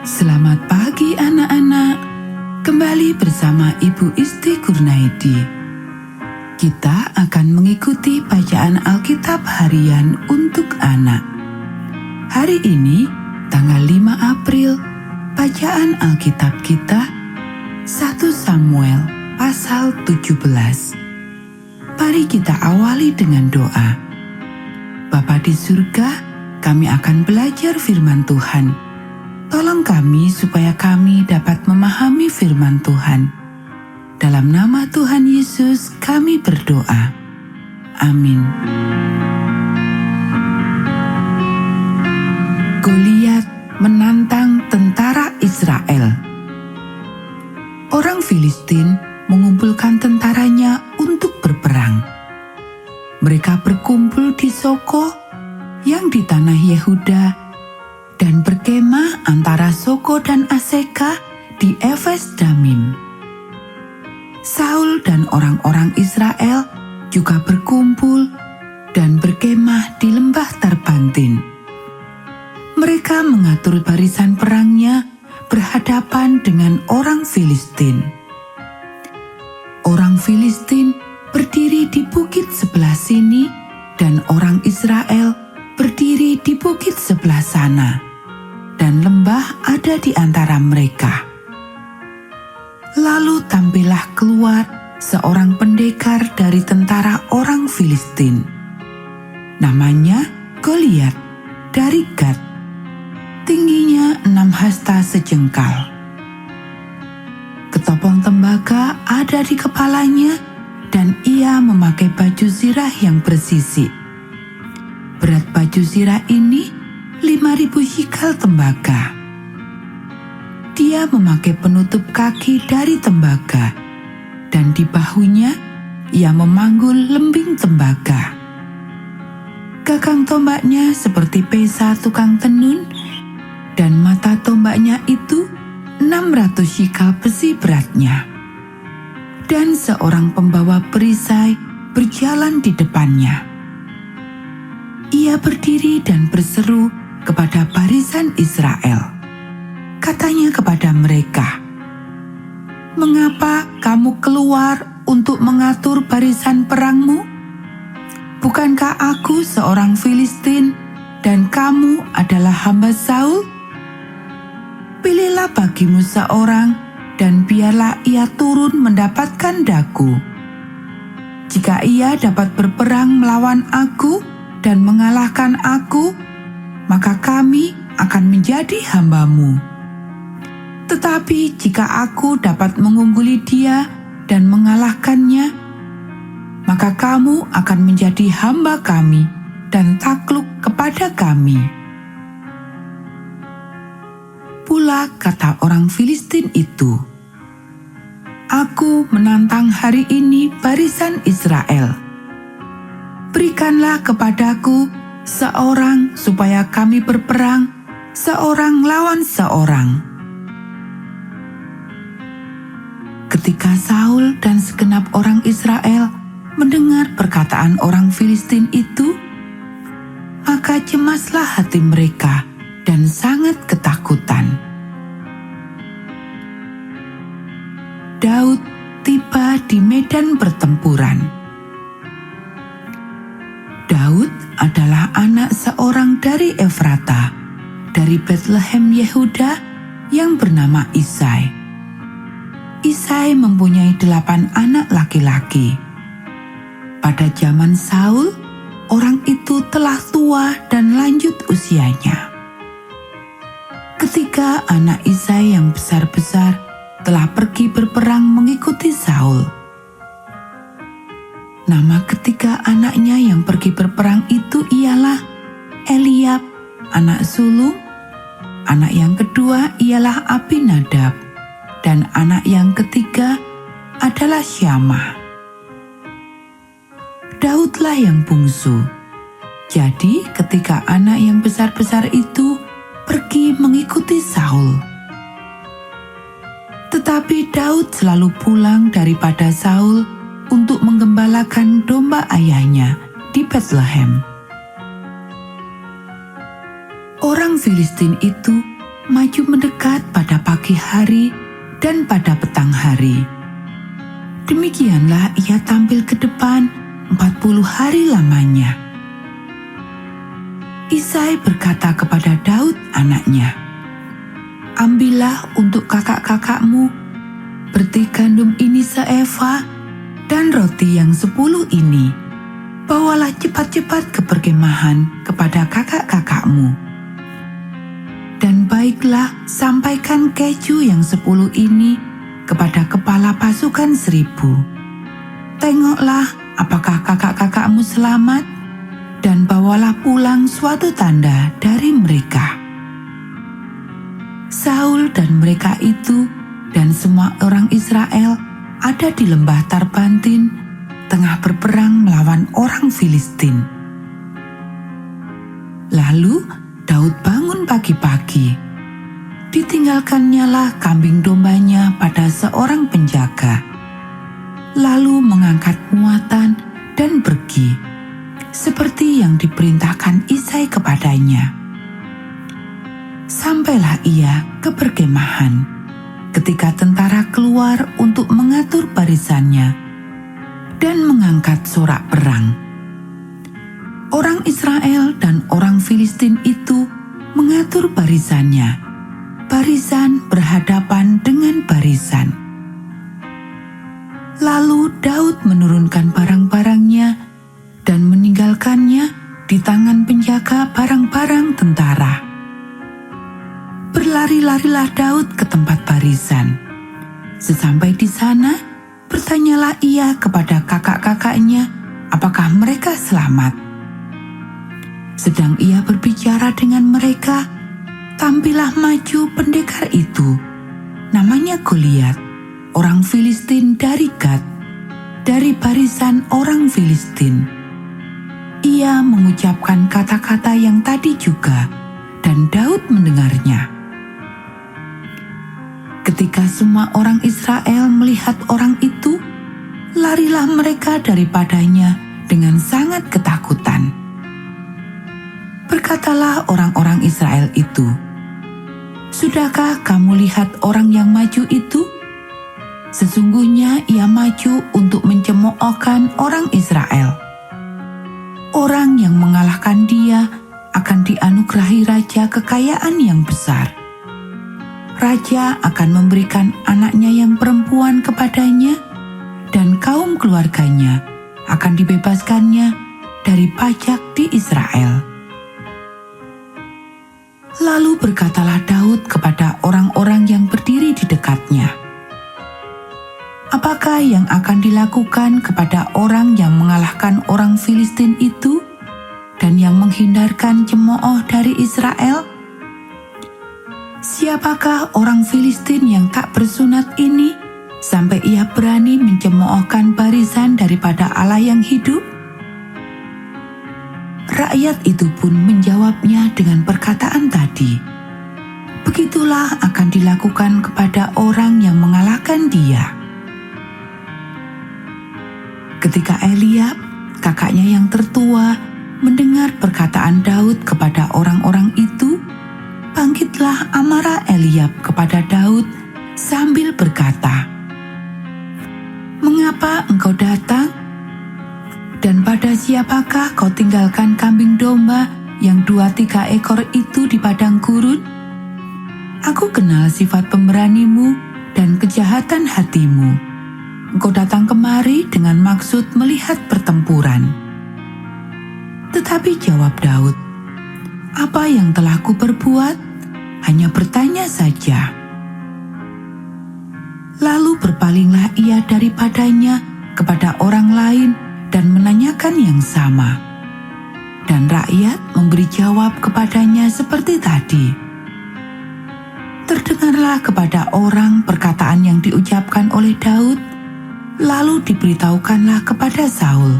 Selamat pagi anak-anak, kembali bersama Ibu Isti Kurnaidi. Kita akan mengikuti bacaan Alkitab harian untuk anak. Hari ini, tanggal 5 April, bacaan Alkitab kita 1 Samuel pasal 17. Mari kita awali dengan doa. Bapa di surga, kami akan belajar firman Tuhan. Tolong kami supaya kami dapat memahami firman Tuhan. Dalam nama Tuhan Yesus kami berdoa. Amin. Goliat menantang tentara Israel. Orang Filistin mengumpulkan tentaranya untuk berperang. Mereka berkumpul di Soko yang di tanah Yehuda dan berkemah antara Soko dan Aseka di Efes Damim. Saul dan orang-orang Israel juga berkumpul dan berkemah di lembah Tarbantin. Mereka mengatur barisan perangnya berhadapan dengan orang Filistin. Orang Filistin berdiri di bukit sebelah sini dan orang Israel berdiri di bukit sebelah sana, dan lembah ada di antara mereka. Lalu tampillah keluar seorang pendekar dari tentara orang Filistin. Namanya Goliat dari Gat. Tingginya 6 hasta sejengkal. Ketopong tembaga ada di kepalanya dan ia memakai baju zirah yang bersisik. Berat baju zirah ini 5.000 shikal tembaga. Dia memakai penutup kaki dari tembaga, dan di bahunya ia memanggul lembing tembaga. Gagang tombaknya seperti pesa tukang tenun, dan mata tombaknya itu 600 shikal besi beratnya. Dan seorang pembawa perisai berjalan di depannya. Ia berdiri dan berseru kepada barisan Israel. Katanya kepada mereka, "Mengapa kamu keluar untuk mengatur barisan perangmu? Bukankah aku seorang Filistin dan kamu adalah hamba Saul? Pilihlah bagimu seorang dan biarlah ia turun mendapatkan daku. Jika ia dapat berperang melawan aku dan mengalahkan aku, maka kami akan menjadi hambamu. Tetapi jika aku dapat mengungguli dia dan mengalahkannya, maka kamu akan menjadi hamba kami dan takluk kepada kami." Pula kata orang Filistin itu, "Aku menantang hari ini barisan Israel. Berikanlah kepadaku seorang supaya kami berperang, seorang lawan seorang." Ketika Saul dan segenap orang Israel mendengar perkataan orang Filistin itu, maka cemaslah hati mereka dan sangat ketakutan. Daud tiba di medan pertempuran. Daud adalah anak seorang dari Efrata, dari Bethlehem Yehuda yang bernama Isai. Isai mempunyai 8 anak laki-laki. Pada zaman Saul, orang itu telah tua dan lanjut usianya. Ketika anak Isai yang besar-besar telah pergi berperang mengikuti Saul. Nama ketiga anaknya yang pergi berperang itu ialah Eliab, anak sulung. Anak yang kedua ialah Abinadab, dan anak yang ketiga adalah Syama. Daudlah yang bungsu. Jadi ketika anak yang besar-besar itu pergi mengikuti Saul. Tetapi Daud selalu pulang daripada Saul untuk menggembalakan domba ayahnya di Bethlehem. Orang Filistin itu maju mendekat pada pagi hari dan pada petang hari. Demikianlah ia tampil ke depan 40 hari lamanya. Isai berkata kepada Daud anaknya, "Ambillah untuk kakak-kakakmu berti gandum ini seeva dan roti yang 10 ini. Bawalah cepat-cepat ke perkemahan kepada kakak-kakakmu. Dan baiklah sampaikan keju yang 10 ini kepada kepala pasukan 1000. Tengoklah apakah kakak-kakakmu selamat, dan bawalah pulang suatu tanda dari mereka." Saul dan mereka itu dan semua orang Israel ada di lembah Tarbantin, tengah berperang melawan orang Filistin. Lalu Daud bangun pagi-pagi. Ditinggalkannya lah kambing dombanya pada seorang penjaga. Lalu mengangkat muatan dan pergi, seperti yang diperintahkan Isai kepadanya. Sampailah ia ke perkemahan, ketika tentara keluar untuk mengatur barisannya dan mengangkat sorak perang. Orang Israel dan orang Filistin itu mengatur barisannya, barisan berhadapan dengan barisan. Lalu Daud menurunkan barang-barangnya dan meninggalkannya di tangan penjaga barang-barang tentara. Berlari-larilah Daud ke tempat barisan. Sesampai di sana, bertanyalah ia kepada kakak-kakaknya apakah mereka selamat. Sedang ia berbicara dengan mereka, tampillah maju pendekar itu, namanya Goliat, orang Filistin dari Gat, dari barisan orang Filistin. Ia mengucapkan kata-kata yang tadi juga, dan Daud mendengarnya. Ketika semua orang Israel melihat orang itu, larilah mereka daripadanya dengan sangat ketakutan. Berkatalah orang-orang Israel itu, "Sudahkah kamu lihat orang yang maju itu? Sesungguhnya ia maju untuk mencemoohkan orang Israel. Orang yang mengalahkan dia akan dianugerahi raja kekayaan yang besar. Raja akan memberikan anaknya yang perempuan kepadanya, dan kaum keluarganya akan dibebaskannya dari pajak di Israel." Lalu berkatalah Daud kepada orang-orang yang berdiri di dekatnya, "Apakah yang akan dilakukan kepada orang yang mengalahkan orang Filistin itu dan yang menghindarkan cemooh dari Israel? Siapakah orang Filistin yang tak bersunat ini sampai ia berani mencemoohkan barisan daripada Allah yang hidup?" Rakyat itu pun menjawabnya dengan perkataan tadi, "Begitulah akan dilakukan kepada orang yang mengalahkan dia." Ketika Eliab, kakaknya yang tertua, mendengar perkataan Daud kepada orang-orang itu, bangkitlah amarah Eliab kepada Daud sambil berkata, "Mengapa engkau datang? Dan pada siapakah kau tinggalkan kambing domba yang 2-3 ekor itu di padang gurun? Aku kenal sifat pemberanimu dan kejahatan hatimu. Engkau datang kemari dengan maksud melihat pertempuran." Tetapi jawab Daud, "Apa yang telah kuperbuat? Hanya bertanya saja." Lalu berpalinglah ia daripadanya kepada orang lain dan menanyakan yang sama. Dan rakyat memberi jawab kepadanya seperti tadi. Terdengarlah kepada orang perkataan yang diucapkan oleh Daud, lalu diberitahukanlah kepada Saul,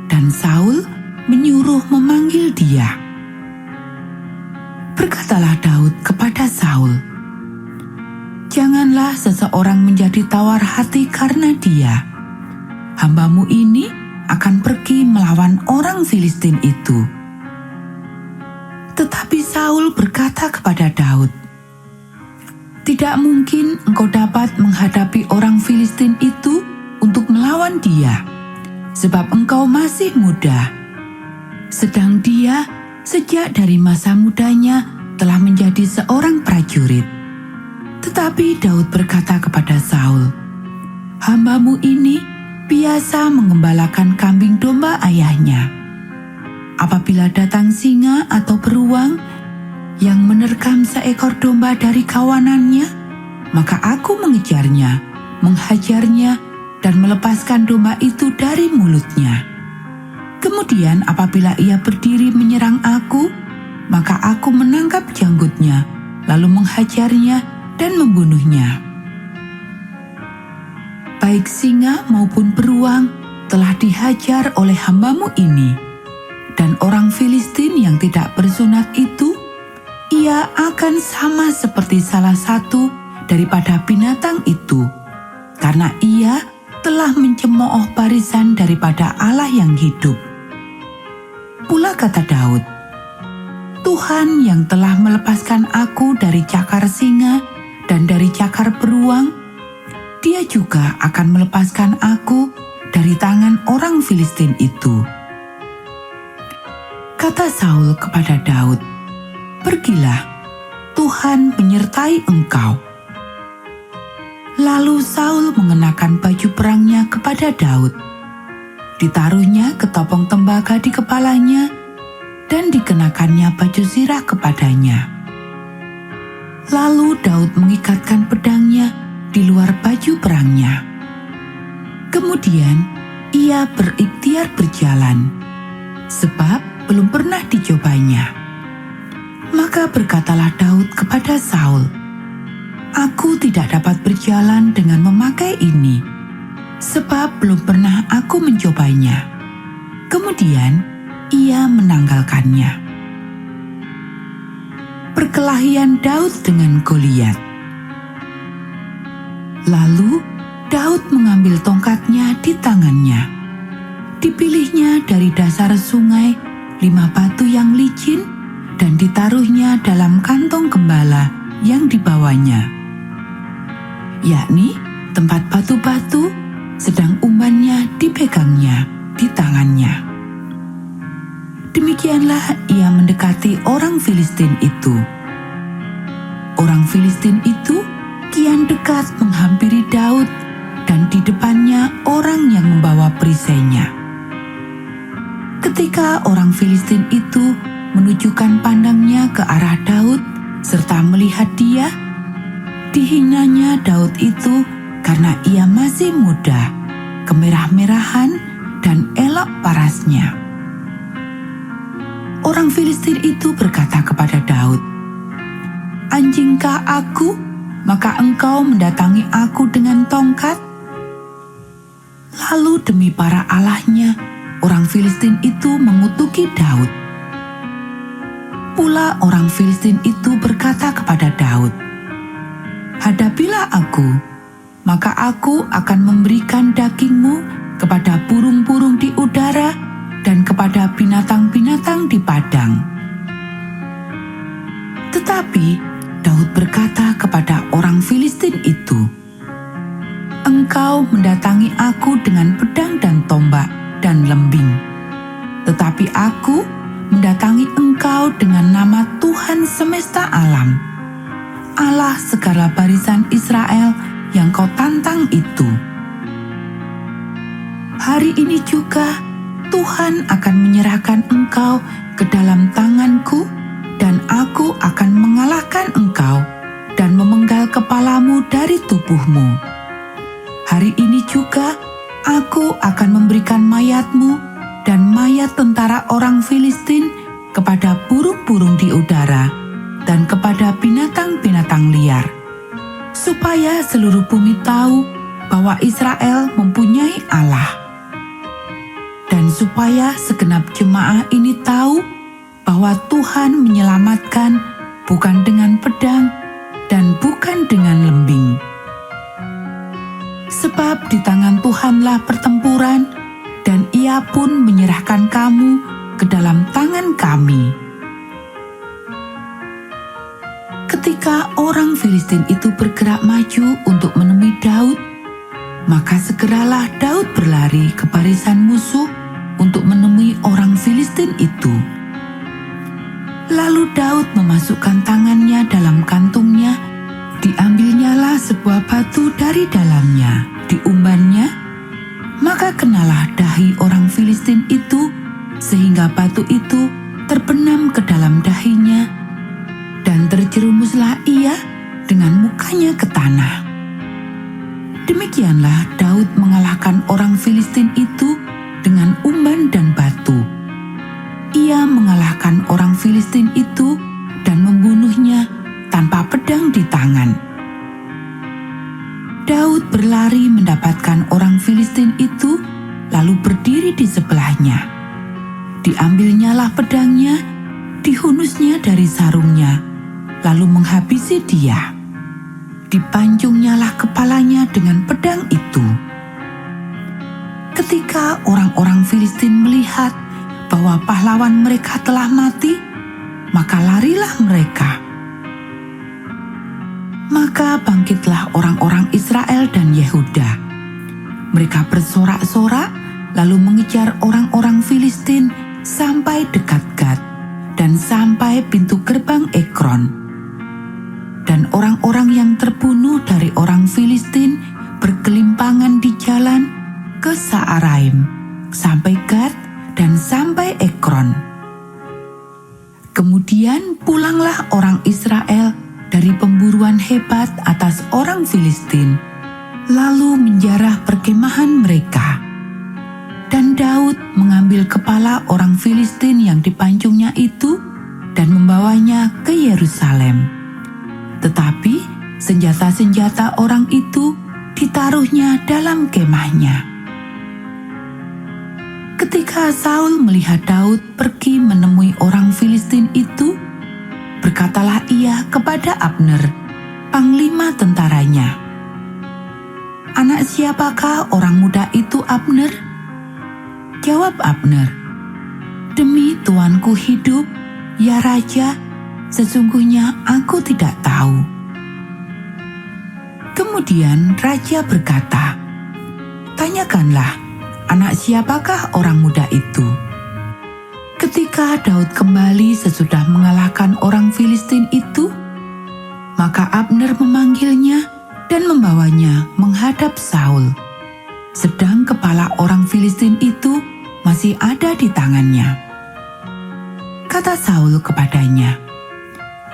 dan Saul menyuruh memanggil dia. Berkatalah Daud kepada Saul, "Janganlah seseorang menjadi tawar hati karena dia. Hambamu ini akan pergi melawan orang Filistin itu." Tetapi Saul berkata kepada Daud, Tidak mungkin engkau dapat menghadapi orang Filistin itu untuk melawan dia, sebab engkau masih muda. Sedang dia sejak dari masa mudanya telah menjadi seorang prajurit. Tetapi Daud berkata kepada Saul, "Hambamu ini biasa mengembalakan kambing domba ayahnya. Apabila datang singa atau beruang yang menerkam seekor domba dari kawanannya, maka aku mengejarnya, menghajarnya, dan melepaskan domba itu dari mulutnya. Kemudian apabila ia berdiri menyerang aku, maka aku menangkap janggutnya, lalu menghajarnya dan membunuhnya. Baik singa maupun beruang telah dihajar oleh hambamu ini, dan orang Filistin yang tidak bersunat itu, ia akan sama seperti salah satu daripada binatang itu, karena ia telah mencemooh barisan daripada Allah yang hidup." Pula kata Daud, "Tuhan yang telah melepaskan aku dari cakar singa dan dari cakar beruang, Dia juga akan melepaskan aku dari tangan orang Filistin itu." Kata Saul kepada Daud, "Pergilah, Tuhan menyertai engkau." Lalu Saul mengenakan baju perangnya kepada Daud. Ditaruhnya ketopong tembaga di kepalanya dan dikenakannya baju zirah kepadanya. Lalu Daud mengikatkan pedangnya di luar baju perangnya. Kemudian ia berikhtiar berjalan, sebab belum pernah dicobanya. Maka berkatalah Daud kepada Saul, "Aku tidak dapat berjalan dengan memakai ini, sebab belum pernah aku mencobanya." Kemudian ia menanggalkannya. Perkelahian Daud dengan Goliat. Lalu Daud mengambil tongkatnya di tangannya. Dipilihnya dari dasar sungai 5 batu yang licin dan ditaruhnya dalam kantong gembala yang dibawanya, yakni tempat batu-batu, sedang umbannya dipegangnya di tangannya. Demikianlah ia mendekati orang Filistin itu. Orang Filistin itu kian dekat menghampiri Daud, dan di depannya orang yang membawa perisainya. Ketika orang Filistin itu menunjukkan pandangnya ke arah Daud serta melihat dia, dihinanya Daud itu karena ia masih muda, kemerah-merahan, dan elok parasnya. Orang Filistin itu berkata kepada Daud, "Anjingkah aku, maka engkau mendatangi aku dengan tongkat?" Lalu demi para allahnya, orang Filistin itu mengutuki Daud. Pula orang Filistin itu berkata kepada Daud, "Hadapilah aku, maka aku akan memberikan dagingmu kepada burung-burung di udara dan kepada binatang-binatang di padang." Tetapi Daud berkata kepada orang Filistin itu, "Engkau mendatangi aku dengan pedang dan tombak dan lembing, tetapi aku mendatangi engkau dengan nama Tuhan semesta alam, Allah segala barisan Israel yang kau tantang itu. Hari ini juga Tuhan akan menyerahkan engkau ke dalam tanganku, dan aku akan mengalahkan engkau dan memenggal kepalamu dari tubuhmu. Hari ini juga aku akan memberikan mayatmu dan mayat tentara orang Filistin kepada burung-burung di udara dan kepada binatang-binatang liar, supaya seluruh bumi tahu bahwa Israel mempunyai Allah, dan supaya segenap jemaah ini tahu bahwa Tuhan menyelamatkan bukan dengan pedang dan bukan dengan lembing. Sebab di tangan Tuhanlah pertempuran, dan Ia pun menyerahkan kamu ke dalam tangan kami." Ketika orang Filistin itu bergerak maju untuk menemui Daud, maka segeralah Daud berlari ke barisan musuh untuk menemui orang Filistin itu. Lalu Daud memasukkan tangannya dalam kantungnya, diambilnyalah sebuah batu dari dalamnya, diumbannya, maka kenalah dahi orang Filistin itu, sehingga batu itu terbenam ke dalam dahinya, dan terjerumuslah ia dengan mukanya ke tanah. Demikianlah Daud mengalahkan orang Filistin itu dengan umban dan batu. Ia mengalahkan orang Filistin itu dan membunuhnya tanpa pedang di tangan. Daud berlari mendapatkan orang Filistin itu, lalu berdiri di sebelahnya. Diambilnyalah pedangnya, dihunusnya dari sarungnya, lalu menghabisi dia. Dipancungnyalah kepalanya dengan pedang itu. Ketika orang-orang Filistin melihat bahwa pahlawan mereka telah mati, maka larilah mereka. Maka bangkitlah orang-orang Israel dan Yehuda. Mereka bersorak-sorak lalu mengejar orang-orang Filistin sampai dekat Gat dan sampai pintu gerbang Ekron. Dan orang-orang yang terbunuh dari orang Filistin berkelimpangan di jalan ke Saaraim, sampai Gat dan sampai Ekron. Kemudian pulanglah orang Israel dari pemburuan hebat atas orang Filistin, lalu menjarah perkemahan mereka. Dan Daud mengambil kepala orang Filistin yang dipancungnya itu dan membawanya ke Yerusalem. Tetapi senjata-senjata orang itu ditaruhnya dalam kemahnya. Ketika Saul melihat Daud pergi menemui orang Filistin itu, berkatalah ia kepada Abner, panglima tentaranya, "Anak siapakah orang muda itu, Abner?" Jawab Abner, "Demi tuanku hidup, ya Raja, sesungguhnya aku tidak tahu." Kemudian Raja berkata, "Tanyakanlah, anak siapakah orang muda itu?" Ketika Daud kembali sesudah mengalahkan orang Filistin itu, maka Abner memanggilnya dan membawanya menghadap Saul, sedang kepala orang Filistin itu masih ada di tangannya. Kata Saul kepadanya,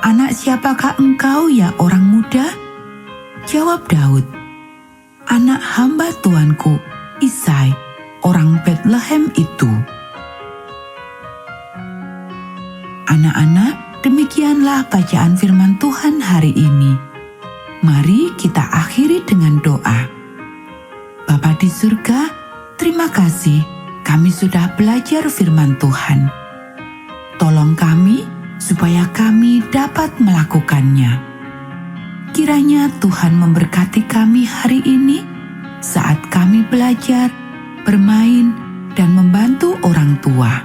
"Anak siapakah engkau, ya orang muda?" Jawab Daud, "Anak hamba tuanku, Isai, orang Betlehem itu." Anak-anak, demikianlah bacaan firman Tuhan hari ini. Mari kita akhiri dengan doa. Bapa di surga, terima kasih kami sudah belajar firman Tuhan. Tolong kami supaya kami dapat melakukannya. Kiranya Tuhan memberkati kami hari ini saat kami belajar, bermain, dan membantu orang tua.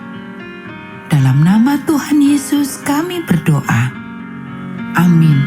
Dalam nama Tuhan Yesus kami berdoa. Amin.